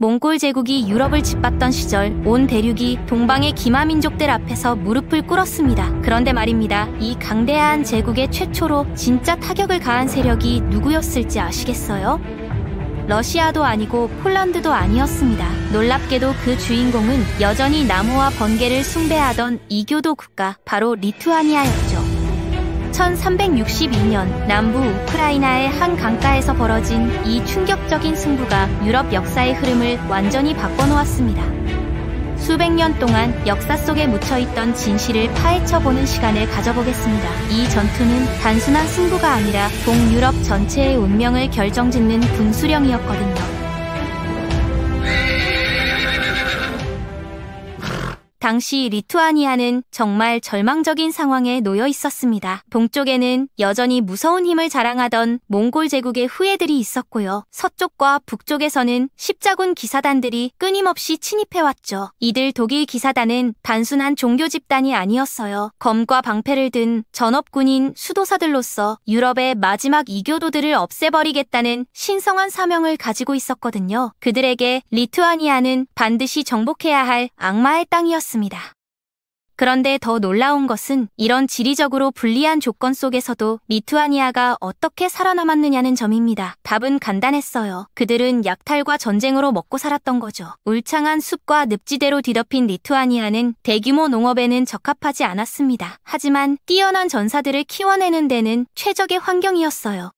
몽골 제국이 유럽을 짓밟던 시절 온 대륙이 동방의 기마 민족들 앞에서 무릎을 꿇었습니다. 그런데 말입니다. 이 강대한 제국의 최초로 진짜 타격을 가한 세력이 누구였을지 아시겠어요? 러시아도 아니고 폴란드도 아니었습니다. 놀랍게도 그 주인공은 여전히 나무와 번개를 숭배하던 이교도 국가, 바로 리투아니아였죠. 1362년 남부 우크라이나의 한 강가에서 벌어진 이 충격적인 승부가 유럽 역사의 흐름을 완전히 바꿔놓았습니다. 수백 년 동안 역사 속에 묻혀있던 진실을 파헤쳐보는 시간을 가져보겠습니다. 이 전투는 단순한 승부가 아니라 동유럽 전체의 운명을 결정짓는 분수령이었거든요. 당시 리투아니아는 정말 절망적인 상황에 놓여 있었습니다. 동쪽에는 여전히 무서운 힘을 자랑하던 몽골 제국의 후예들이 있었고요. 서쪽과 북쪽에서는 십자군 기사단들이 끊임없이 침입해왔죠. 이들 독일 기사단은 단순한 종교 집단이 아니었어요. 검과 방패를 든 전업군인 수도사들로서 유럽의 마지막 이교도들을 없애버리겠다는 신성한 사명을 가지고 있었거든요. 그들에게 리투아니아는 반드시 정복해야 할 악마의 땅이었습니다. 그런데 더 놀라운 것은 이런 지리적으로 불리한 조건 속에서도 리투아니아가 어떻게 살아남았느냐는 점입니다. 답은 간단했어요. 그들은 약탈과 전쟁으로 먹고 살았던 거죠. 울창한 숲과 늪지대로 뒤덮인 리투아니아는 대규모 농업에는 적합하지 않았습니다. 하지만 뛰어난 전사들을 키워내는 데는 최적의 환경이었어요.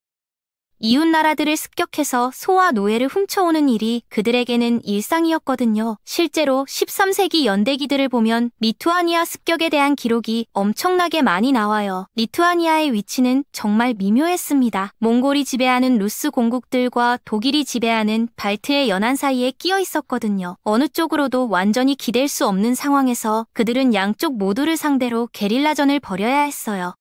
이웃 나라들을 습격해서 소와 노예를 훔쳐오는 일이 그들에게는 일상이었거든요. 실제로 13세기 연대기들을 보면 리투아니아 습격에 대한 기록이 엄청나게 많이 나와요. 리투아니아의 위치는 정말 미묘했습니다. 몽골이 지배하는 루스 공국들과 독일이 지배하는 발트의 연안 사이에 끼어 있었거든요. 어느 쪽으로도 완전히 기댈 수 없는 상황에서 그들은 양쪽 모두를 상대로 게릴라전을 벌여야 했어요.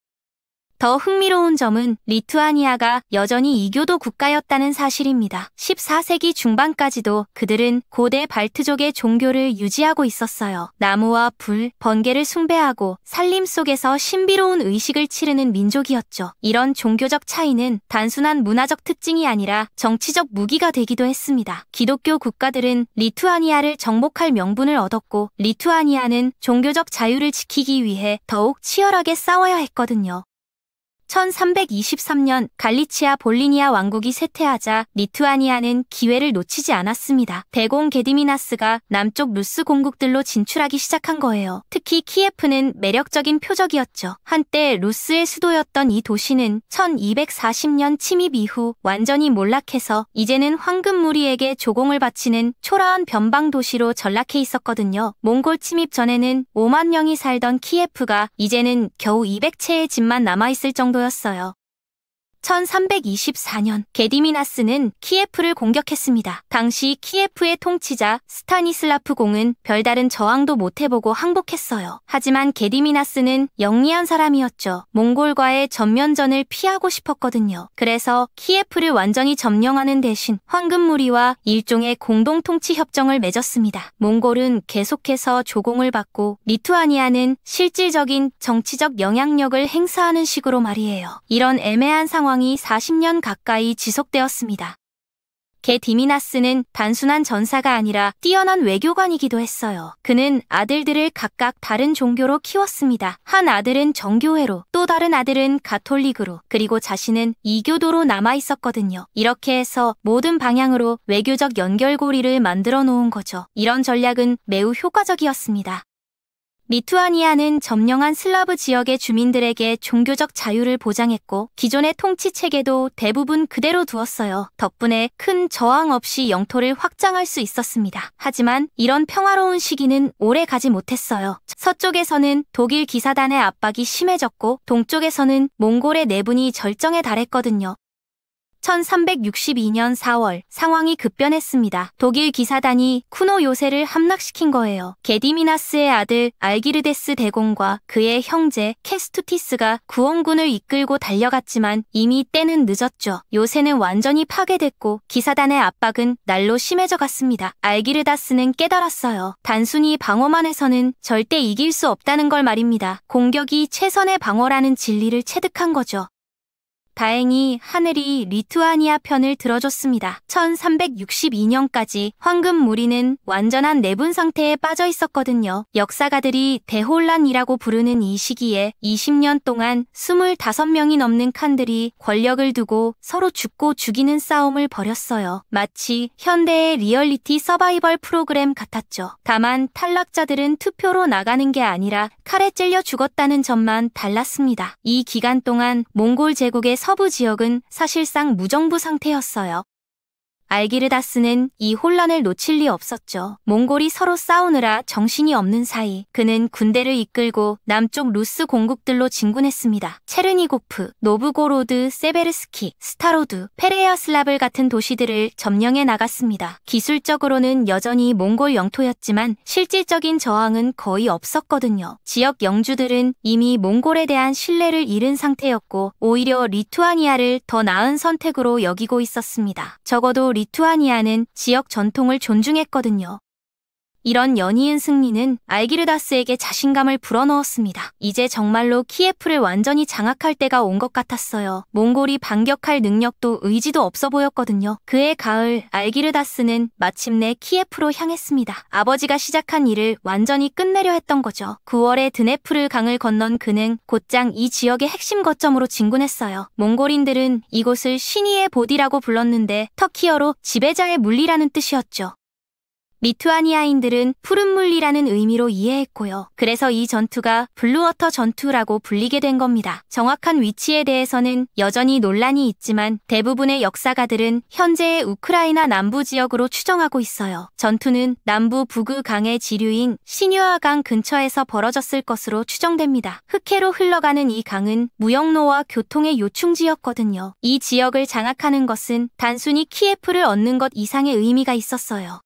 더 흥미로운 점은 리투아니아가 여전히 이교도 국가였다는 사실입니다. 14세기 중반까지도 그들은 고대 발트족의 종교를 유지하고 있었어요. 나무와 불, 번개를 숭배하고 산림 속에서 신비로운 의식을 치르는 민족이었죠. 이런 종교적 차이는 단순한 문화적 특징이 아니라 정치적 무기가 되기도 했습니다. 기독교 국가들은 리투아니아를 정복할 명분을 얻었고 리투아니아는 종교적 자유를 지키기 위해 더욱 치열하게 싸워야 했거든요. 1323년 갈리치아 볼리니아 왕국이 쇠퇴하자 리투아니아는 기회를 놓치지 않았습니다. 대공 게디미나스가 남쪽 루스 공국들로 진출하기 시작한 거예요. 특히 키예프는 매력적인 표적이었죠. 한때 루스의 수도였던 이 도시는 1240년 침입 이후 완전히 몰락해서 이제는 황금무리에게 조공을 바치는 초라한 변방 도시로 전락해 있었거든요. 몽골 침입 전에는 5만 명이 살던 키예프가 이제는 겨우 200채의 집만 남아있을 정도였어요. 1324년 게디미나스는 키예프를 공격했습니다. 당시 키예프의 통치자 스타니슬라프 공은 별다른 저항도 못해보고 항복했어요. 하지만 게디미나스는 영리한 사람이었죠. 몽골과의 전면전을 피하고 싶었거든요. 그래서 키예프를 완전히 점령하는 대신 황금무리와 일종의 공동통치 협정을 맺었습니다. 몽골은 계속해서 조공을 받고 리투아니아는 실질적인 정치적 영향력을 행사하는 식으로 말이에요. 이런 애매한 상황이 40년 가까이 지속되었습니다. 게디미나스는 단순한 전사가 아니라 뛰어난 외교관이기도 했어요. 그는 아들들을 각각 다른 종교로 키웠습니다. 한 아들은 정교회로, 또 다른 아들은 가톨릭으로, 그리고 자신은 이교도로 남아있었거든요. 이렇게 해서 모든 방향으로 외교적 연결고리를 만들어 놓은 거죠. 이런 전략은 매우 효과적이었습니다. 리투아니아는 점령한 슬라브 지역의 주민들에게 종교적 자유를 보장했고 기존의 통치 체계도 대부분 그대로 두었어요. 덕분에 큰 저항 없이 영토를 확장할 수 있었습니다. 하지만 이런 평화로운 시기는 오래 가지 못했어요. 서쪽에서는 독일 기사단의 압박이 심해졌고 동쪽에서는 몽골의 내분이 절정에 달했거든요. 1362년 4월 상황이 급변했습니다. 독일 기사단이 쿠노 요새를 함락시킨 거예요. 게디미나스의 아들 알기르데스 대공과 그의 형제 케스투티스가 구원군을 이끌고 달려갔지만 이미 때는 늦었죠. 요새는 완전히 파괴됐고 기사단의 압박은 날로 심해져 갔습니다. 알기르다스는 깨달았어요. 단순히 방어만 해서는 절대 이길 수 없다는 걸 말입니다. 공격이 최선의 방어라는 진리를 체득한 거죠. 다행히 하늘이 리투아니아 편을 들어줬습니다. 1362년까지 황금 무리는 완전한 내분 상태에 빠져 있었거든요. 역사가들이 대혼란이라고 부르는 이 시기에 20년 동안 25명이 넘는 칸들이 권력을 두고 서로 죽고 죽이는 싸움을 벌였어요. 마치 현대의 리얼리티 서바이벌 프로그램 같았죠. 다만 탈락자들은 투표로 나가는 게 아니라 칼에 찔려 죽었다는 점만 달랐습니다. 이 기간 동안 몽골 제국의 서부 지역은 사실상 무정부 상태였어요. 알기르다스는 이 혼란을 놓칠 리 없었죠. 몽골이 서로 싸우느라 정신이 없는 사이 그는 군대를 이끌고 남쪽 루스 공국들로 진군했습니다. 체르니고프, 노브고로드, 세베르스키, 스타로드, 페레야슬라블 같은 도시들을 점령해 나갔습니다. 기술적으로는 여전히 몽골 영토였지만 실질적인 저항은 거의 없었거든요. 지역 영주들은 이미 몽골에 대한 신뢰를 잃은 상태였고 오히려 리투아니아를 더 나은 선택으로 여기고 있었습니다. 적어도 리투아니아는 지역 전통을 존중했거든요. 이런 연이은 승리는 알기르다스에게 자신감을 불어넣었습니다. 이제 정말로 키예프를 완전히 장악할 때가 온 것 같았어요. 몽골이 반격할 능력도 의지도 없어 보였거든요. 그해 가을 알기르다스는 마침내 키예프로 향했습니다. 아버지가 시작한 일을 완전히 끝내려 했던 거죠. 9월에 드네프르 강을 건넌 그는 곧장 이 지역의 핵심 거점으로 진군했어요. 몽골인들은 이곳을 신의의 보디라고 불렀는데 터키어로 지배자의 물리라는 뜻이었죠. 리투아니아인들은 푸른 물리라는 의미로 이해했고요. 그래서 이 전투가 블루워터 전투라고 불리게 된 겁니다. 정확한 위치에 대해서는 여전히 논란이 있지만 대부분의 역사가들은 현재의 우크라이나 남부 지역으로 추정하고 있어요. 전투는 남부 부그 강의 지류인 시뉴아강 근처에서 벌어졌을 것으로 추정됩니다. 흑해로 흘러가는 이 강은 무역로와 교통의 요충지였거든요. 이 지역을 장악하는 것은 단순히 키예프를 얻는 것 이상의 의미가 있었어요.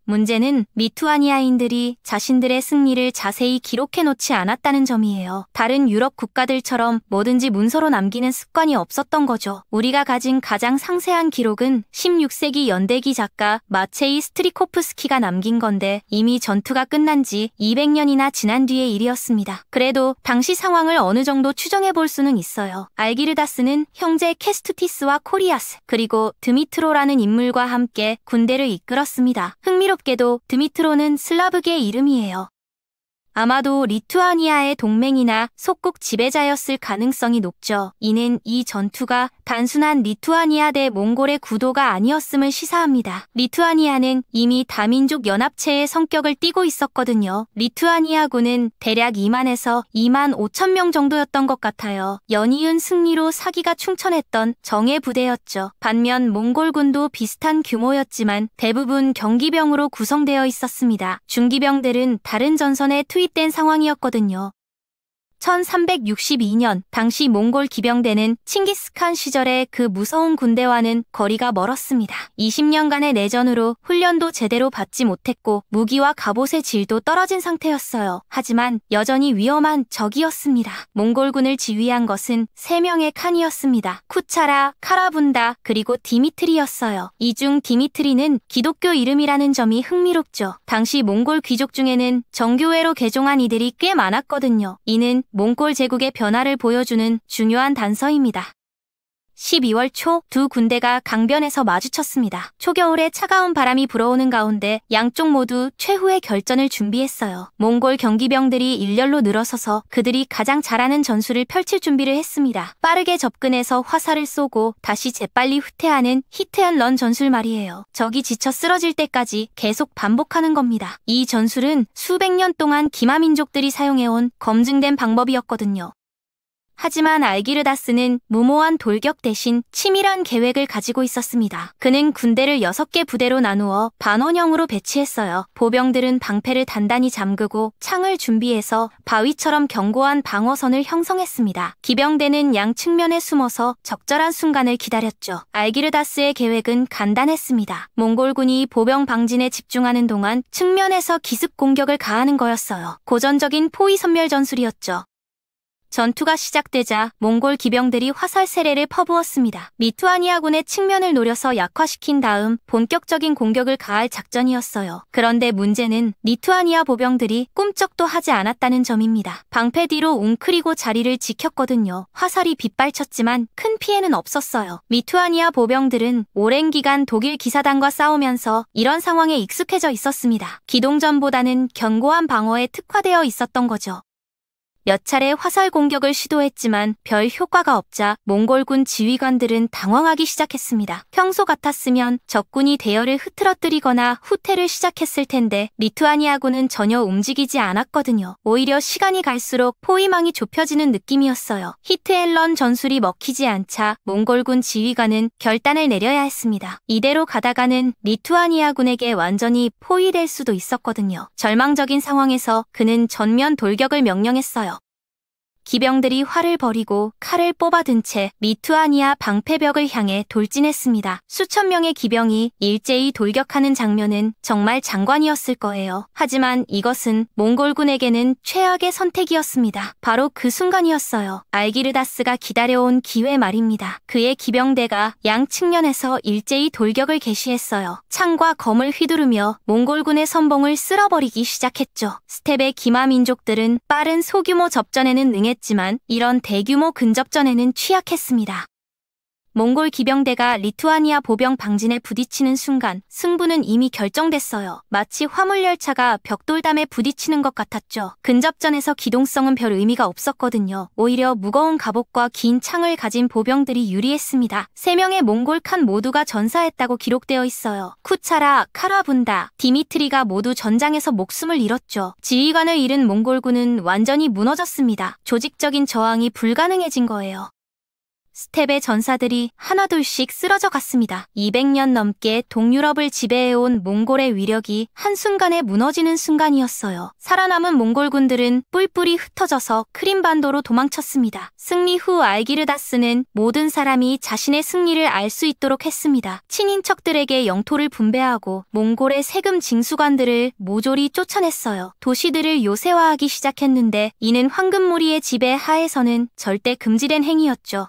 문제는 리투아니아인들이 자신들의 승리를 자세히 기록해놓지 않았다는 점이에요. 다른 유럽 국가들처럼 뭐든지 문서로 남기는 습관이 없었던 거죠. 우리가 가진 가장 상세한 기록은 16세기 연대기 작가 마체이 스트리코프스키가 남긴 건데 이미 전투가 끝난 지 200년이나 지난 뒤의 일이었습니다. 그래도 당시 상황을 어느 정도 추정해 볼 수는 있어요. 알기르다스는 형제 케스투티스와 코리아스 그리고 드미트로라는 인물과 함께 군대를 이끌었습니다. 흥미롭게도 드미트로는 슬라브계 이름이에요. 아마도 리투아니아의 동맹이나 속국 지배자였을 가능성이 높죠. 이는 이 전투가 단순한 리투아니아 대 몽골의 구도가 아니었음을 시사합니다. 리투아니아는 이미 다민족 연합체의 성격을 띠고 있었거든요. 리투아니아군은 대략 2만에서 2만 5천 명 정도였던 것 같아요. 연이은 승리로 사기가 충천했던 정예 부대였죠. 반면 몽골군도 비슷한 규모였지만 대부분 경기병으로 구성되어 있었습니다. 중기병들은 다른 전선에 투입된 상황이었거든요. 1362년 당시 몽골 기병대는 칭기스칸 시절의 그 무서운 군대와는 거리가 멀었습니다. 20년간의 내전으로 훈련도 제대로 받지 못했고 무기와 갑옷의 질도 떨어진 상태였어요. 하지만 여전히 위험한 적이었습니다. 몽골군을 지휘한 것은 3명의 칸이었습니다. 쿠차라, 카라분다, 그리고 디미트리였어요. 이 중 디미트리는 기독교 이름이라는 점이 흥미롭죠. 당시 몽골 귀족 중에는 정교회로 개종한 이들이 꽤 많았거든요. 이는 몽골 제국의 변화를 보여주는 중요한 단서입니다. 12월 초 두 군대가 강변에서 마주쳤습니다. 초겨울에 차가운 바람이 불어오는 가운데 양쪽 모두 최후의 결전을 준비했어요. 몽골 경기병들이 일렬로 늘어서서 그들이 가장 잘하는 전술을 펼칠 준비를 했습니다. 빠르게 접근해서 화살을 쏘고 다시 재빨리 후퇴하는 히트앤런 전술 말이에요. 적이 지쳐 쓰러질 때까지 계속 반복하는 겁니다. 이 전술은 수백 년 동안 기마민족들이 사용해온 검증된 방법이었거든요. 하지만 알기르다스는 무모한 돌격 대신 치밀한 계획을 가지고 있었습니다. 그는 군대를 6개 부대로 나누어 반원형으로 배치했어요. 보병들은 방패를 단단히 잠그고 창을 준비해서 바위처럼 견고한 방어선을 형성했습니다. 기병대는 양 측면에 숨어서 적절한 순간을 기다렸죠. 알기르다스의 계획은 간단했습니다. 몽골군이 보병 방진에 집중하는 동안 측면에서 기습 공격을 가하는 거였어요. 고전적인 포위 선멸 전술이었죠. 전투가 시작되자 몽골 기병들이 화살 세례를 퍼부었습니다. 리투아니아군의 측면을 노려서 약화시킨 다음 본격적인 공격을 가할 작전이었어요. 그런데 문제는 리투아니아 보병들이 꿈쩍도 하지 않았다는 점입니다. 방패 뒤로 웅크리고 자리를 지켰거든요. 화살이 빗발쳤지만 큰 피해는 없었어요. 리투아니아 보병들은 오랜 기간 독일 기사단과 싸우면서 이런 상황에 익숙해져 있었습니다. 기동전보다는 견고한 방어에 특화되어 있었던 거죠. 몇 차례 화살 공격을 시도했지만 별 효과가 없자 몽골군 지휘관들은 당황하기 시작했습니다. 평소 같았으면 적군이 대열을 흐트러뜨리거나 후퇴를 시작했을 텐데 리투아니아군은 전혀 움직이지 않았거든요. 오히려 시간이 갈수록 포위망이 좁혀지는 느낌이었어요. 히트앤런 전술이 먹히지 않자 몽골군 지휘관은 결단을 내려야 했습니다. 이대로 가다가는 리투아니아군에게 완전히 포위될 수도 있었거든요. 절망적인 상황에서 그는 전면 돌격을 명령했어요. 기병들이 활을 버리고 칼을 뽑아든 채 리투아니아 방패벽을 향해 돌진했습니다. 수천 명의 기병이 일제히 돌격하는 장면은 정말 장관이었을 거예요. 하지만 이것은 몽골군에게는 최악의 선택이었습니다. 바로 그 순간이었어요. 알기르다스가 기다려온 기회 말입니다. 그의 기병대가 양 측면에서 일제히 돌격을 개시했어요. 창과 검을 휘두르며 몽골군의 선봉을 쓸어버리기 시작했죠. 스텝의 기마 민족들은 빠른 소규모 접전에는 능했지만 이런 대규모 근접전에는 취약했습니다. 몽골 기병대가 리투아니아 보병 방진에 부딪히는 순간 승부는 이미 결정됐어요. 마치 화물열차가 벽돌담에 부딪히는 것 같았죠. 근접전에서 기동성은 별 의미가 없었거든요. 오히려 무거운 갑옷과 긴 창을 가진 보병들이 유리했습니다. 3명의 몽골 칸 모두가 전사했다고 기록되어 있어요. 쿠차라, 카라분다, 디미트리가 모두 전장에서 목숨을 잃었죠. 지휘관을 잃은 몽골군은 완전히 무너졌습니다. 조직적인 저항이 불가능해진 거예요. 스텝의 전사들이 하나둘씩 쓰러져 갔습니다. 200년 넘게 동유럽을 지배해온 몽골의 위력이 한순간에 무너지는 순간이었어요. 살아남은 몽골군들은 뿔뿔이 흩어져서 크림반도로 도망쳤습니다. 승리 후 알기르다스는 모든 사람이 자신의 승리를 알 수 있도록 했습니다. 친인척들에게 영토를 분배하고 몽골의 세금 징수관들을 모조리 쫓아냈어요. 도시들을 요새화하기 시작했는데 이는 황금무리의 지배 하에서는 절대 금지된 행위였죠.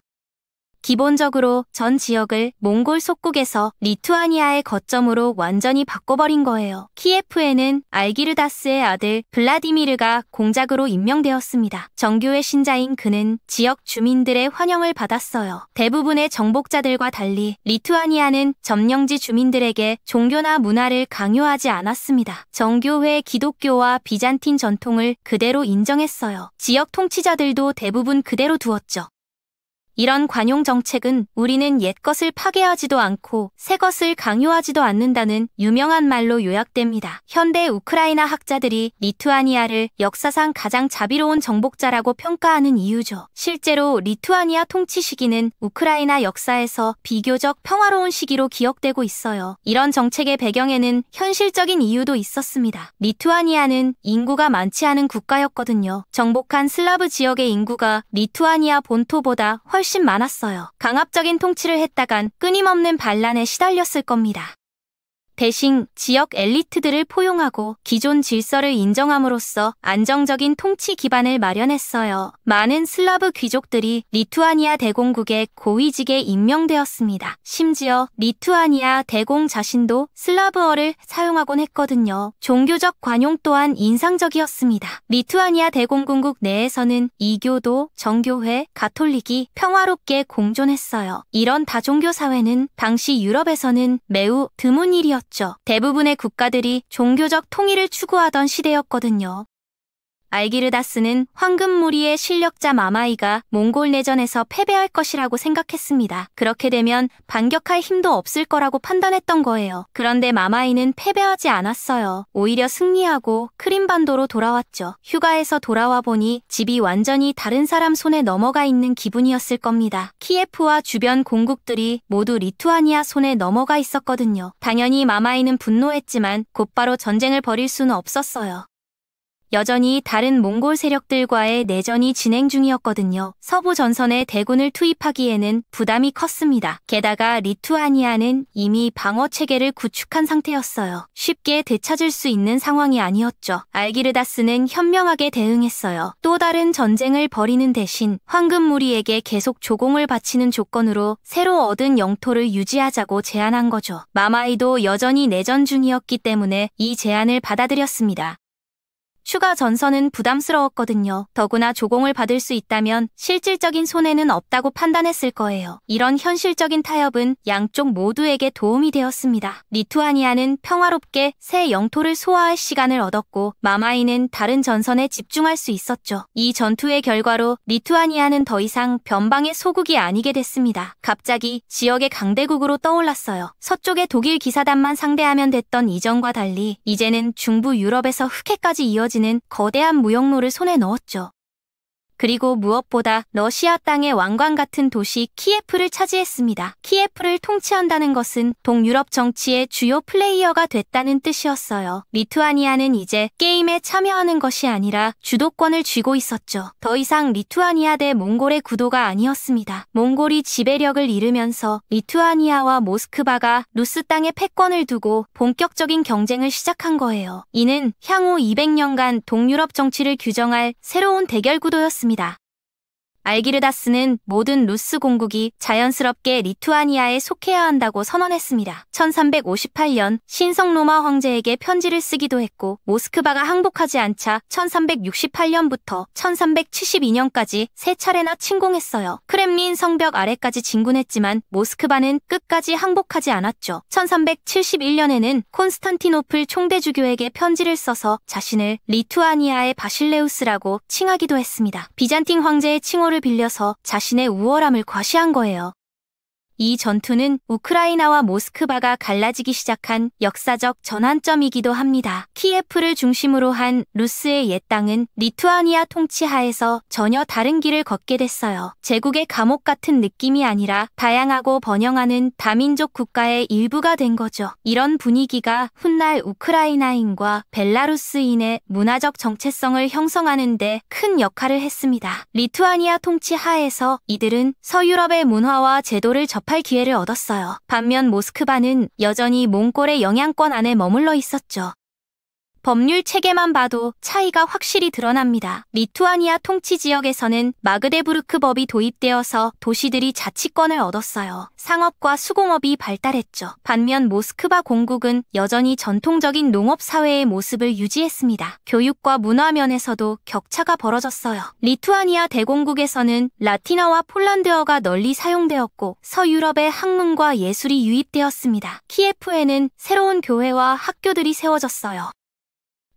기본적으로 전 지역을 몽골 속국에서 리투아니아의 거점으로 완전히 바꿔버린 거예요. 키예프에는 알기르다스의 아들 블라디미르가 공작으로 임명되었습니다. 정교회 신자인 그는 지역 주민들의 환영을 받았어요. 대부분의 정복자들과 달리 리투아니아는 점령지 주민들에게 종교나 문화를 강요하지 않았습니다. 정교회 기독교와 비잔틴 전통을 그대로 인정했어요. 지역 통치자들도 대부분 그대로 두었죠. 이런 관용 정책은 우리는 옛것을 파괴하지도 않고 새것을 강요하지도 않는다는 유명한 말로 요약됩니다. 현대 우크라이나 학자들이 리투아니아를 역사상 가장 자비로운 정복자라고 평가하는 이유죠. 실제로 리투아니아 통치 시기는 우크라이나 역사에서 비교적 평화로운 시기로 기억되고 있어요. 이런 정책의 배경에는 현실적인 이유도 있었습니다. 리투아니아는 인구가 많지 않은 국가였거든요. 정복한 슬라브 지역의 인구가 리투아니아 본토보다 훨씬 많았어요. 강압적인 통치를 했다간 끊임없는 반란에 시달렸을 겁니다. 대신 지역 엘리트들을 포용하고 기존 질서를 인정함으로써 안정적인 통치 기반을 마련했어요. 많은 슬라브 귀족들이 리투아니아 대공국의 고위직에 임명되었습니다. 심지어 리투아니아 대공 자신도 슬라브어를 사용하곤 했거든요. 종교적 관용 또한 인상적이었습니다. 리투아니아 대공군국 내에서는 이교도, 정교회, 가톨릭이 평화롭게 공존했어요. 이런 다종교 사회는 당시 유럽에서는 매우 드문 일이었죠. 대부분의 국가들이 종교적 통일을 추구하던 시대였거든요. 알기르다스는 황금무리의 실력자 마마이가 몽골 내전에서 패배할 것이라고 생각했습니다. 그렇게 되면 반격할 힘도 없을 거라고 판단했던 거예요. 그런데 마마이는 패배하지 않았어요. 오히려 승리하고 크림반도로 돌아왔죠. 휴가에서 돌아와 보니 집이 완전히 다른 사람 손에 넘어가 있는 기분이었을 겁니다. 키예프와 주변 공국들이 모두 리투아니아 손에 넘어가 있었거든요. 당연히 마마이는 분노했지만 곧바로 전쟁을 벌일 수는 없었어요. 여전히 다른 몽골 세력들과의 내전이 진행 중이었거든요. 서부 전선에 대군을 투입하기에는 부담이 컸습니다. 게다가 리투아니아는 이미 방어 체계를 구축한 상태였어요. 쉽게 되찾을 수 있는 상황이 아니었죠. 알기르다스는 현명하게 대응했어요. 또 다른 전쟁을 벌이는 대신 황금무리에게 계속 조공을 바치는 조건으로 새로 얻은 영토를 유지하자고 제안한 거죠. 마마이도 여전히 내전 중이었기 때문에 이 제안을 받아들였습니다. 추가 전선은 부담스러웠거든요. 더구나 조공을 받을 수 있다면 실질적인 손해는 없다고 판단했을 거예요. 이런 현실적인 타협은 양쪽 모두에게 도움이 되었습니다. 리투아니아는 평화롭게 새 영토를 소화할 시간을 얻었고 마마이는 다른 전선에 집중할 수 있었죠. 이 전투의 결과로 리투아니아는 더 이상 변방의 소국이 아니게 됐습니다. 갑자기 지역의 강대국으로 떠올랐어요. 서쪽의 독일 기사단만 상대하면 됐던 이전과 달리 이제는 중부 유럽에서 흑해까지 이어지는 거대한 무역로를 손에 넣었죠. 그리고 무엇보다 러시아 땅의 왕관 같은 도시 키예프를 차지했습니다. 키예프를 통치한다는 것은 동유럽 정치의 주요 플레이어가 됐다는 뜻이었어요. 리투아니아는 이제 게임에 참여하는 것이 아니라 주도권을 쥐고 있었죠. 더 이상 리투아니아 대 몽골의 구도가 아니었습니다. 몽골이 지배력을 잃으면서 리투아니아와 모스크바가 루스 땅에 패권을 두고 본격적인 경쟁을 시작한 거예요. 이는 향후 200년간 동유럽 정치를 규정할 새로운 대결 구도였습니다. 알기르다스는 모든 루스 공국이 자연스럽게 리투아니아에 속해야 한다고 선언했습니다. 1358년 신성 로마 황제에게 편지를 쓰기도 했고 모스크바가 항복하지 않자 1368년부터 1372년까지 세 차례나 침공했어요. 크렘린 성벽 아래까지 진군했지만 모스크바는 끝까지 항복하지 않았죠. 1371년에는 콘스탄티노플 총대주교에게 편지를 써서 자신을 리투아니아의 바실레우스라고 칭하기도 했습니다. 비잔틴 황제의 칭호를 빌려서 자신의 우월함을 과시한 거예요. 이 전투는 우크라이나와 모스크바가 갈라지기 시작한 역사적 전환점이기도 합니다. 키예프를 중심으로 한 루스의 옛 땅은 리투아니아 통치 하에서 전혀 다른 길을 걷게 됐어요. 제국의 감옥 같은 느낌이 아니라 다양하고 번영하는 다민족 국가의 일부가 된 거죠. 이런 분위기가 훗날 우크라이나인과 벨라루스인의 문화적 정체성을 형성하는 데 큰 역할을 했습니다. 리투아니아 통치 하에서 이들은 서유럽의 문화와 제도를 접할 기회를 얻었어요. 반면 모스크바는 여전히 몽골의 영향권 안에 머물러 있었죠. 법률 체계만 봐도 차이가 확실히 드러납니다. 리투아니아 통치 지역에서는 마그데부르크 법이 도입되어서 도시들이 자치권을 얻었어요. 상업과 수공업이 발달했죠. 반면 모스크바 공국은 여전히 전통적인 농업 사회의 모습을 유지했습니다. 교육과 문화 면에서도 격차가 벌어졌어요. 리투아니아 대공국에서는 라틴어와 폴란드어가 널리 사용되었고 서유럽의 학문과 예술이 유입되었습니다. 키예프에는 새로운 교회와 학교들이 세워졌어요.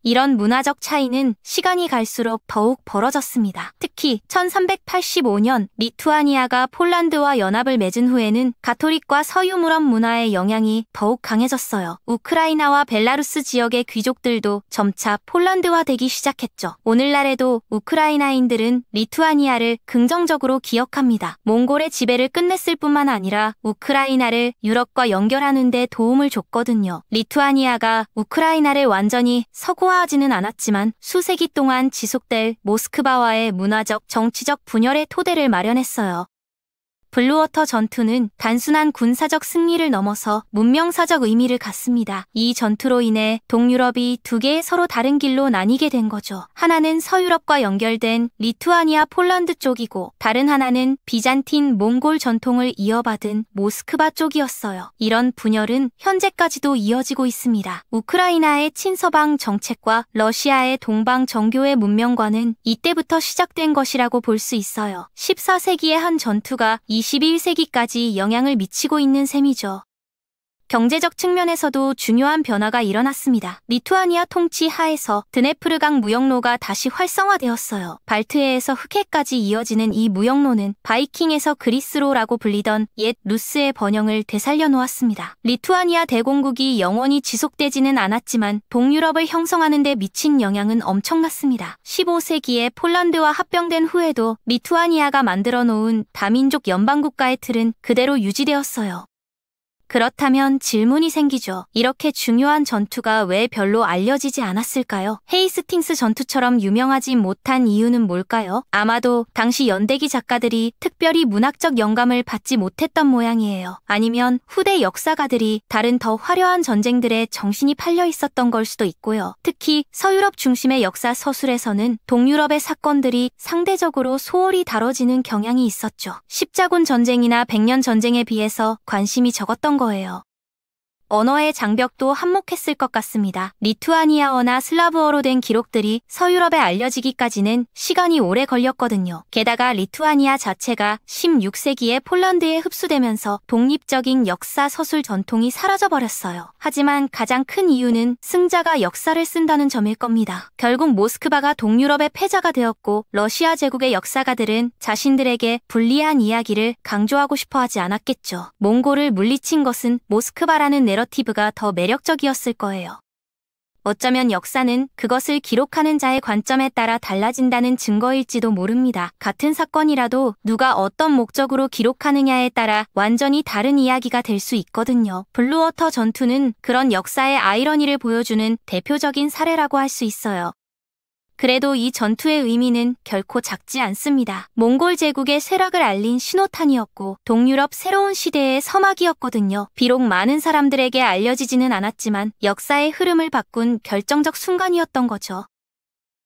이런 문화적 차이는 시간이 갈수록 더욱 벌어졌습니다. 특히 1385년 리투아니아가 폴란드와 연합을 맺은 후에는 가톨릭과 서유무럽 문화의 영향이 더욱 강해졌어요. 우크라이나와 벨라루스 지역의 귀족들도 점차 폴란드화되기 시작했죠. 오늘날에도 우크라이나인들은 리투아니아를 긍정적으로 기억합니다. 몽골의 지배를 끝냈을 뿐만 아니라 우크라이나를 유럽과 연결하는 데 도움을 줬거든요. 리투아니아가 우크라이나를 완전히 서구화 하지는 않았지만 수세기 동안 지속될 모스크바와의 문화적, 정치적 분열의 토대를 마련했어요. 블루워터 전투는 단순한 군사적 승리를 넘어서 문명사적 의미를 갖습니다. 이 전투로 인해 동유럽이 두 개의 서로 다른 길로 나뉘게 된 거죠. 하나는 서유럽과 연결된 리투아니아 폴란드 쪽이고 다른 하나는 비잔틴 몽골 전통을 이어받은 모스크바 쪽이었어요. 이런 분열은 현재까지도 이어지고 있습니다. 우크라이나의 친서방 정책과 러시아의 동방 정교의 문명과는 이때부터 시작된 것이라고 볼 수 있어요. 14세기의 한 전투가 21세기까지 영향을 미치고 있는 셈이죠. 경제적 측면에서도 중요한 변화가 일어났습니다. 리투아니아 통치 하에서 드네프르강 무역로가 다시 활성화되었어요. 발트해에서 흑해까지 이어지는 이 무역로는 바이킹에서 그리스로라고 불리던 옛 루스의 번영을 되살려 놓았습니다. 리투아니아 대공국이 영원히 지속되지는 않았지만 동유럽을 형성하는 데 미친 영향은 엄청났습니다. 15세기에 폴란드와 합병된 후에도 리투아니아가 만들어 놓은 다민족 연방국가의 틀은 그대로 유지되었어요. 그렇다면 질문이 생기죠. 이렇게 중요한 전투가 왜 별로 알려지지 않았을까요? 헤이스팅스 전투처럼 유명하지 못한 이유는 뭘까요? 아마도 당시 연대기 작가들이 특별히 문학적 영감을 받지 못했던 모양이에요. 아니면 후대 역사가들이 다른 더 화려한 전쟁들에 정신이 팔려 있었던 걸 수도 있고요. 특히 서유럽 중심의 역사 서술에서는 동유럽의 사건들이 상대적으로 소홀히 다뤄지는 경향이 있었죠. 십자군 전쟁이나 백년 전쟁에 비해서 관심이 적었던 거예요. 언어의 장벽도 한몫했을 것 같습니다. 리투아니아어나 슬라브어로 된 기록들이 서유럽에 알려지기까지는 시간이 오래 걸렸거든요. 게다가 리투아니아 자체가 16세기에 폴란드에 흡수되면서 독립적인 역사 서술 전통이 사라져버렸어요. 하지만 가장 큰 이유는 승자가 역사를 쓴다는 점일 겁니다. 결국 모스크바가 동유럽의 패자가 되었고 러시아 제국의 역사가들은 자신들에게 불리한 이야기를 강조하고 싶어 하지 않았겠죠. 몽골을 물리친 것은 모스크바라는 내러티브가 더 매력적이었을 거예요. 어쩌면 역사는 그것을 기록하는 자의 관점에 따라 달라진다는 증거일지도 모릅니다. 같은 사건이라도 누가 어떤 목적으로 기록하느냐에 따라 완전히 다른 이야기가 될 수 있거든요. 블루워터 전투는 그런 역사의 아이러니를 보여주는 대표적인 사례라고 할 수 있어요. 그래도 이 전투의 의미는 결코 작지 않습니다. 몽골 제국의 쇠락을 알린 신호탄이었고 동유럽 새로운 시대의 서막이었거든요. 비록 많은 사람들에게 알려지지는 않았지만 역사의 흐름을 바꾼 결정적 순간이었던 거죠.